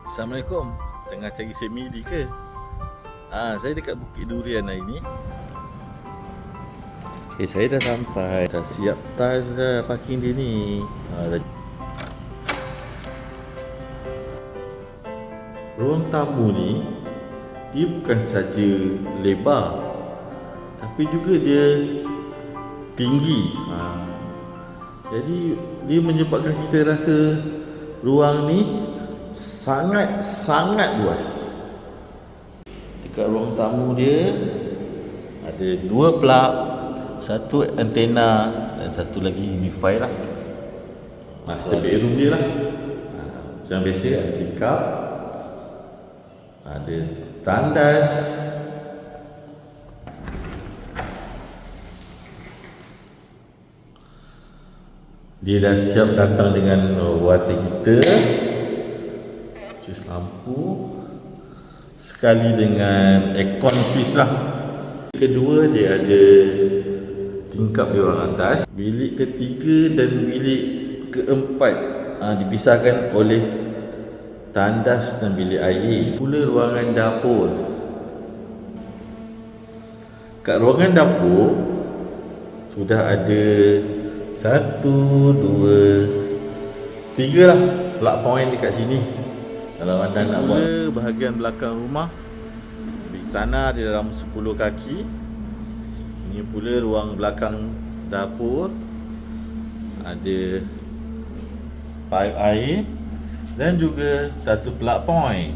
Assalamualaikum. Tengah cari semidi ke? Saya dekat Bukit Durian hari ni. Okay, saya dah sampai. Dah siap tiles dah parking dia ni. Ruang tamu ni, dia bukan saja lebar, tapi juga dia tinggi. Jadi dia menyebabkan kita rasa ruang ni sangat luas. Dekat ruang tamu dia ada 2 plug, 1 antena dan 1 lagi wifi lah. Master bedroom dia lah. Macam biasa ada tingkap, ada tandas, dia dah siap datang dengan water heater, fuse lampu, sekali dengan aircon switch lah. Kedua, dia ada tingkap di ruang atas. Bilik ketiga dan bilik keempat dipisahkan oleh tandas dan bilik air. Pula ruangan dapur. Kat ruangan dapur sudah ada 1, 2, 3 lah plug point dekat sini. Kalau anda nak buat bahagian belakang rumah, bilik tanah di dalam 10 kaki. Ini pula ruang belakang dapur, ada pipe air dan juga 1 plug point.